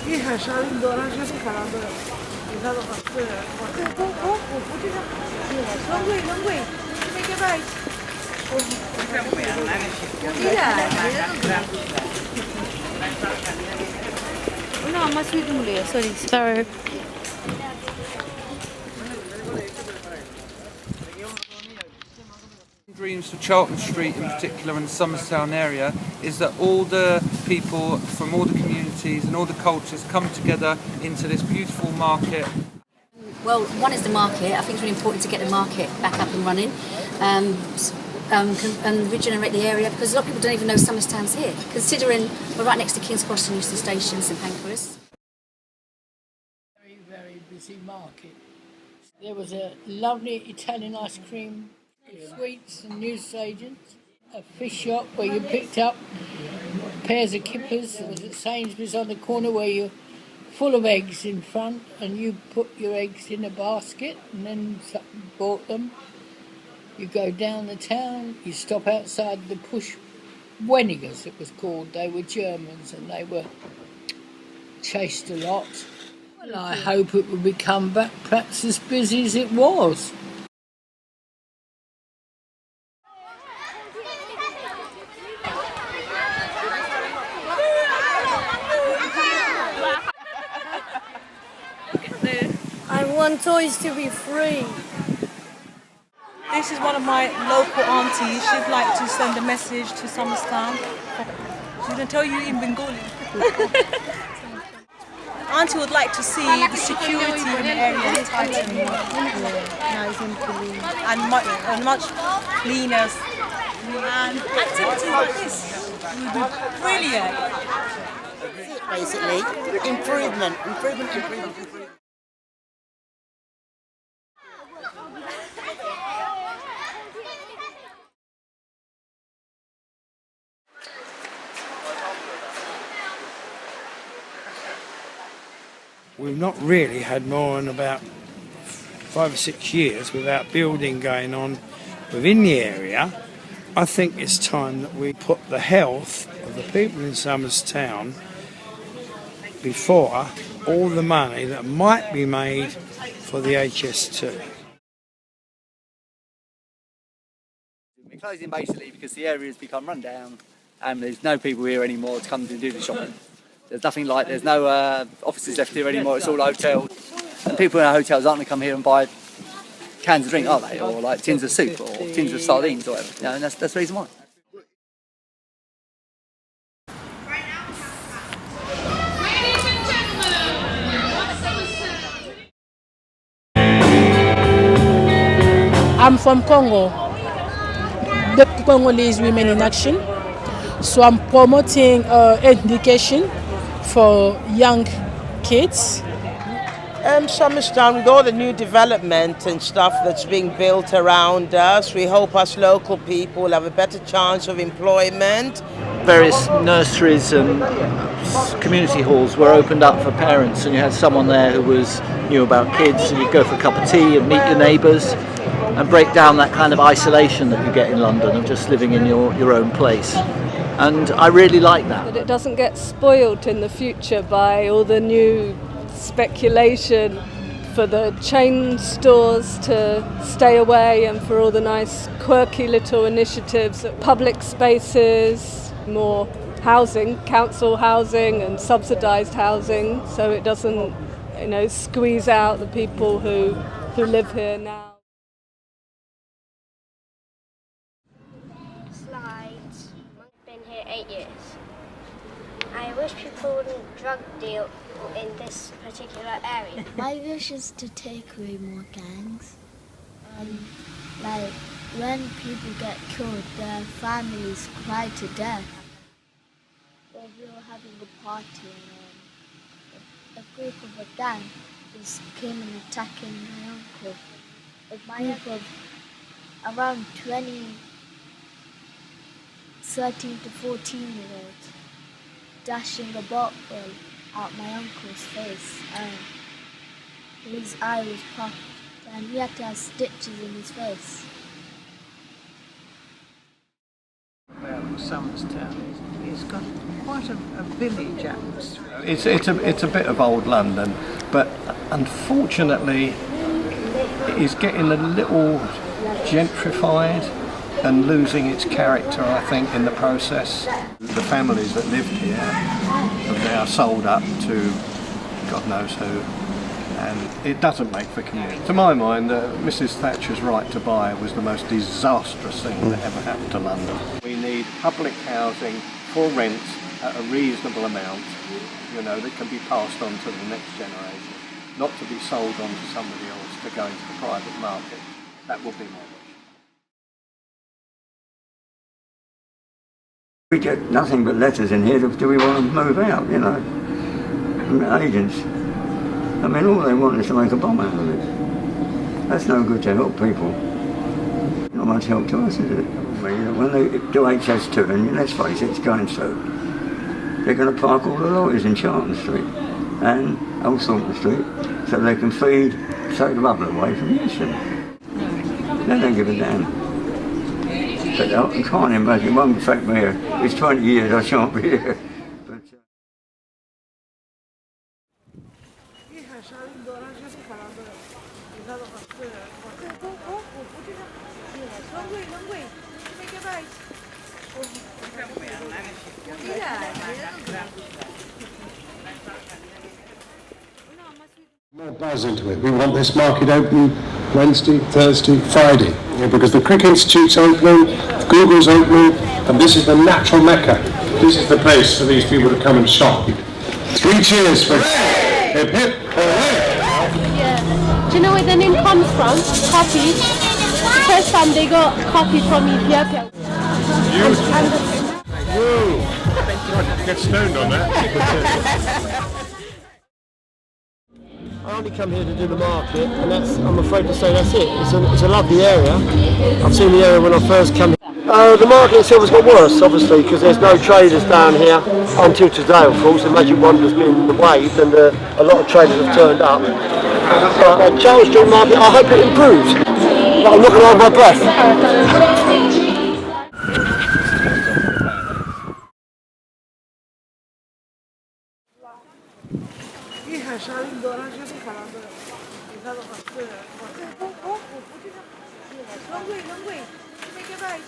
一喊上运动，他就是可能的，你看的话，对，我不知道，很贵，这个吧，No, I'm not sweet. Sorry. Sorry. Dreams for Charlton Street in particular and the Somerstown area is that all the people from all the communities and all the cultures come together into this beautiful market. Well, one is the market. I think it's really important to get the market back up and running and regenerate the area, because a lot of people don't even know Somerstown's here, considering we're right next to King's Cross and Euston Station, St Pancras. Very busy market. There was a lovely Italian ice cream, sweets and newsagents, a fish shop where you picked up pairs of kippers. There was at Sainsbury's on the corner where you're full of eggs in front and you put your eggs in a basket and then bought them. You go down the town, you stop outside the Push Wenigers, it was called. They were Germans and they were chased a lot. Well, I hope it will become back perhaps as busy as it was. I want toys to be free. This is one of my local aunties. She'd like to send a message to Somerstown. She's going to tell you in Bengali. Auntie would like to see the security in the area tightened nice and clean and much cleaner. And activities like this would be brilliant. Basically, improvement. We've not really had more than about 5 or 6 years without building going on within the area. I think it's time that we put the health of the people in Somerstown before all the money that might be made for the HS2. We're closing basically because the area has become run down and there's no people here anymore to come to do the shopping. There's nothing like, there's no offices left here anymore, it's all hotels. And people in our hotels aren't going to come here and buy cans of drink, are they? Or like tins of soup or tins of sardines or whatever. You know, and that's the reason why. I'm from Congo, the Congolese Women in Action. So I'm promoting education for young kids. Somerstown, with all the new development and stuff that's being built around us, we hope us local people will have a better chance of employment. Various nurseries and community halls were opened up for parents, and you had someone there who knew about kids, and you'd go for a cup of tea and meet your neighbours and break down that kind of isolation that you get in London of just living in your own place. And I really like that. That it doesn't get spoiled in the future by all the new speculation for the chain stores to stay away and for all the nice quirky little initiatives at public spaces, more housing, council housing and subsidised housing, so it doesn't, squeeze out the people who live here now. Been here 8 years. I wish people wouldn't drug deal in this particular area. My wish is to take away more gangs. Like when people get killed, their families cry to death. Well, we were having a party and a group of a gang just came and attacking my uncle. A group of around 13 to 14-year-olds dashing a bottle out my uncle's face, and his eye was puffed and he had to have stitches in his face. About Somerstown is It's got quite a village atmosphere. It's a bit of old London, but unfortunately it is getting a little gentrified and losing its character, I think, in the process. The families that lived here have now sold up to God knows who, and it doesn't make for community. To my mind, Mrs. Thatcher's right to buy was the most disastrous thing that ever happened to London. We need public housing for rent at a reasonable amount, you know, that can be passed on to the next generation, not to be sold on to somebody else to go into the private market. That will be my wish. We get nothing but letters in here. Do we want to move out, you know, from the agents? I mean, all they want is to make a bomb out of it. That's no good to help people. Not much help to us, is it? I mean, when they do HS2, and let's face it, it's going so, they're going to park all the lorries in Charlton Street and Old Thornton Street so they can take the rubble away from Houston. They don't give a damn. But I can't imagine, it won't affect me here. It's 20 years, I shan't be here. But, more buzz into it. We want this market open Wednesday, Thursday, Friday, because the Crick Institute's opening, Google's opening, and this is the natural mecca. This is the place for these people to come and shop. 3 cheers for hip hip hooray! Yeah. Do you know where the name comes from? Coffee. The first time they got coffee from Ethiopia. Woo! Get stoned on that. I only come here to do the market, and I'm afraid to say that's it. It's a lovely area. I've seen the area when I first came here. The market itself has got worse, obviously, because there's no traders down here until today, of course. The Magic Wander's been waived, and a lot of traders have turned up. But Charles Street Market, I hope it improves. But I'm not going to hold my breath. Long way. Make it right.